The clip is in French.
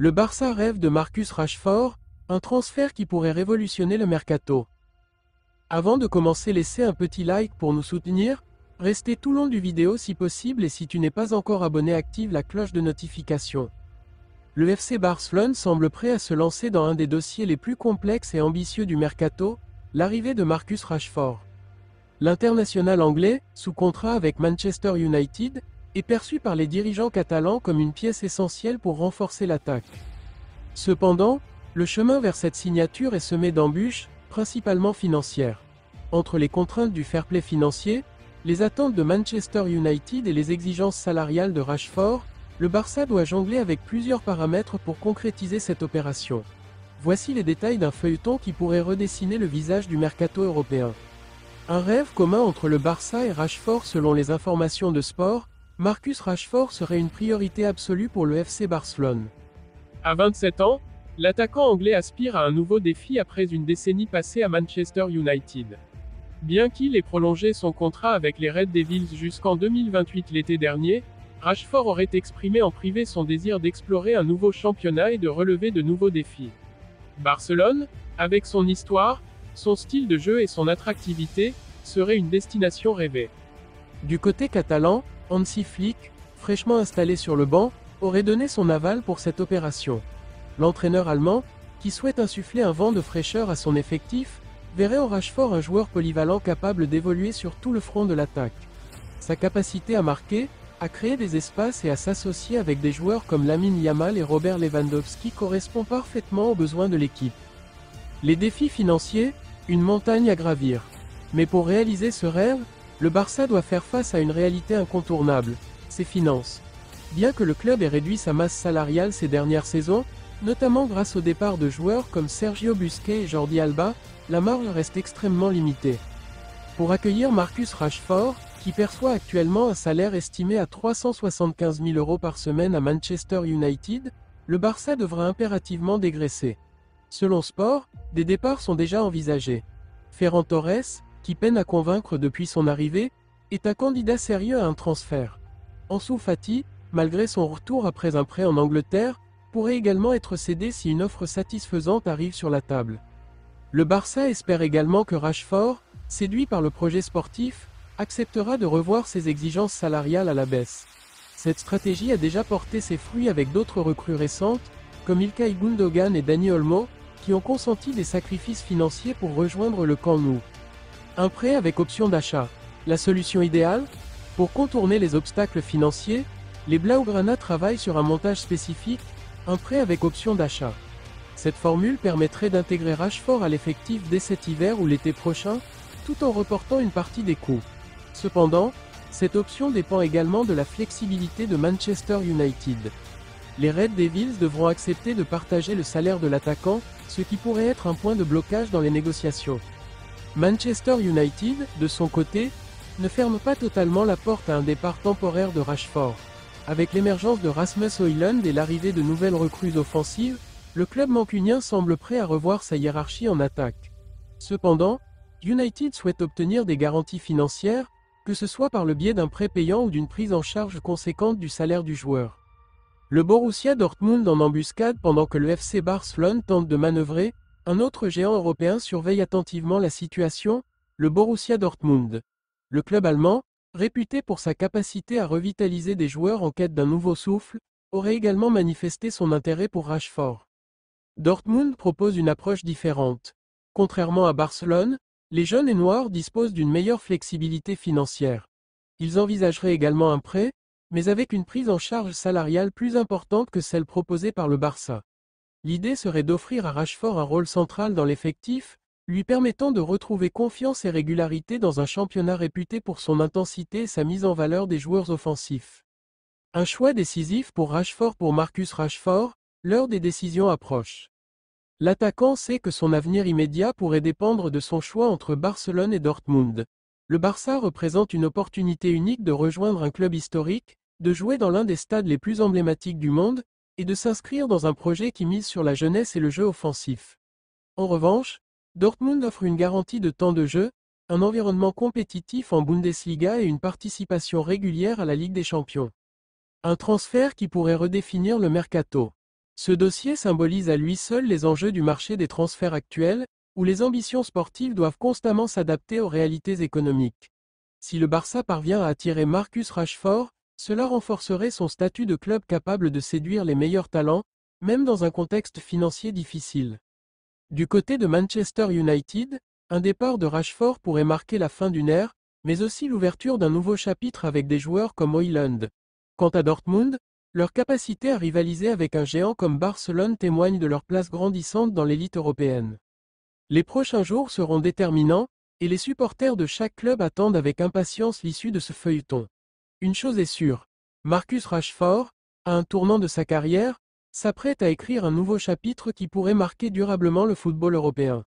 Le Barça rêve de Marcus Rashford, un transfert qui pourrait révolutionner le mercato. Avant de commencer, laissez un petit like pour nous soutenir, restez tout long du vidéo si possible et si tu n'es pas encore abonné, active la cloche de notification. Le FC Barcelone semble prêt à se lancer dans un des dossiers les plus complexes et ambitieux du mercato, l'arrivée de Marcus Rashford. L'international anglais, sous contrat avec Manchester United, est perçu par les dirigeants catalans comme une pièce essentielle pour renforcer l'attaque. Cependant, le chemin vers cette signature est semé d'embûches, principalement financières. Entre les contraintes du fair play financier, les attentes de Manchester United et les exigences salariales de Rashford, le Barça doit jongler avec plusieurs paramètres pour concrétiser cette opération. Voici les détails d'un feuilleton qui pourrait redessiner le visage du mercato européen. Un rêve commun entre le Barça et Rashford. Selon les informations de Sport, Marcus Rashford serait une priorité absolue pour le FC Barcelone. À 27 ans, l'attaquant anglais aspire à un nouveau défi après une décennie passée à Manchester United. Bien qu'il ait prolongé son contrat avec les Red Devils jusqu'en 2028 l'été dernier, Rashford aurait exprimé en privé son désir d'explorer un nouveau championnat et de relever de nouveaux défis. Barcelone, avec son histoire, son style de jeu et son attractivité, serait une destination rêvée. Du côté catalan, Hansi Flick, fraîchement installé sur le banc, aurait donné son aval pour cette opération. L'entraîneur allemand, qui souhaite insuffler un vent de fraîcheur à son effectif, verrait en Rashford un joueur polyvalent capable d'évoluer sur tout le front de l'attaque. Sa capacité à marquer, à créer des espaces et à s'associer avec des joueurs comme Lamine Yamal et Robert Lewandowski correspond parfaitement aux besoins de l'équipe. Les défis financiers, une montagne à gravir. Mais pour réaliser ce rêve, le Barça doit faire face à une réalité incontournable, ses finances. Bien que le club ait réduit sa masse salariale ces dernières saisons, notamment grâce au départ de joueurs comme Sergio Busquets et Jordi Alba, la marge reste extrêmement limitée. Pour accueillir Marcus Rashford, qui perçoit actuellement un salaire estimé à 375 000 € par semaine à Manchester United, le Barça devra impérativement dégraisser. Selon Sport, des départs sont déjà envisagés. Ferran Torres, qui peine à convaincre depuis son arrivée, est un candidat sérieux à un transfert. Ansu Fati, malgré son retour après un prêt en Angleterre, pourrait également être cédé si une offre satisfaisante arrive sur la table. Le Barça espère également que Rashford, séduit par le projet sportif, acceptera de revoir ses exigences salariales à la baisse. Cette stratégie a déjà porté ses fruits avec d'autres recrues récentes, comme Ilkay Gundogan et Dani Olmo, qui ont consenti des sacrifices financiers pour rejoindre le camp nou. Un prêt avec option d'achat. La solution idéale? Pour contourner les obstacles financiers, les Blaugrana travaillent sur un montage spécifique, un prêt avec option d'achat. Cette formule permettrait d'intégrer Rashford à l'effectif dès cet hiver ou l'été prochain, tout en reportant une partie des coûts. Cependant, cette option dépend également de la flexibilité de Manchester United. Les Red Devils devront accepter de partager le salaire de l'attaquant, ce qui pourrait être un point de blocage dans les négociations. Manchester United, de son côté, ne ferme pas totalement la porte à un départ temporaire de Rashford. Avec l'émergence de Rasmus Højlund et l'arrivée de nouvelles recrues offensives, le club mancunien semble prêt à revoir sa hiérarchie en attaque. Cependant, United souhaite obtenir des garanties financières, que ce soit par le biais d'un prêt payant ou d'une prise en charge conséquente du salaire du joueur. Le Borussia Dortmund en embuscade pendant que le FC Barcelone tente de manœuvrer, un autre géant européen surveille attentivement la situation, le Borussia Dortmund. Le club allemand, réputé pour sa capacité à revitaliser des joueurs en quête d'un nouveau souffle, aurait également manifesté son intérêt pour Rashford. Dortmund propose une approche différente. Contrairement à Barcelone, les jaunes et noirs disposent d'une meilleure flexibilité financière. Ils envisageraient également un prêt, mais avec une prise en charge salariale plus importante que celle proposée par le Barça. L'idée serait d'offrir à Rashford un rôle central dans l'effectif, lui permettant de retrouver confiance et régularité dans un championnat réputé pour son intensité et sa mise en valeur des joueurs offensifs. Un choix décisif pour Rashford. Pour Marcus Rashford, l'heure des décisions approche. L'attaquant sait que son avenir immédiat pourrait dépendre de son choix entre Barcelone et Dortmund. Le Barça représente une opportunité unique de rejoindre un club historique, de jouer dans l'un des stades les plus emblématiques du monde, et de s'inscrire dans un projet qui mise sur la jeunesse et le jeu offensif. En revanche, Dortmund offre une garantie de temps de jeu, un environnement compétitif en Bundesliga et une participation régulière à la Ligue des Champions. Un transfert qui pourrait redéfinir le mercato. Ce dossier symbolise à lui seul les enjeux du marché des transferts actuels, où les ambitions sportives doivent constamment s'adapter aux réalités économiques. Si le Barça parvient à attirer Marcus Rashford, cela renforcerait son statut de club capable de séduire les meilleurs talents, même dans un contexte financier difficile. Du côté de Manchester United, un départ de Rashford pourrait marquer la fin d'une ère, mais aussi l'ouverture d'un nouveau chapitre avec des joueurs comme Højlund. Quant à Dortmund, leur capacité à rivaliser avec un géant comme Barcelone témoigne de leur place grandissante dans l'élite européenne. Les prochains jours seront déterminants, et les supporters de chaque club attendent avec impatience l'issue de ce feuilleton. Une chose est sûre, Marcus Rashford, à un tournant de sa carrière, s'apprête à écrire un nouveau chapitre qui pourrait marquer durablement le football européen.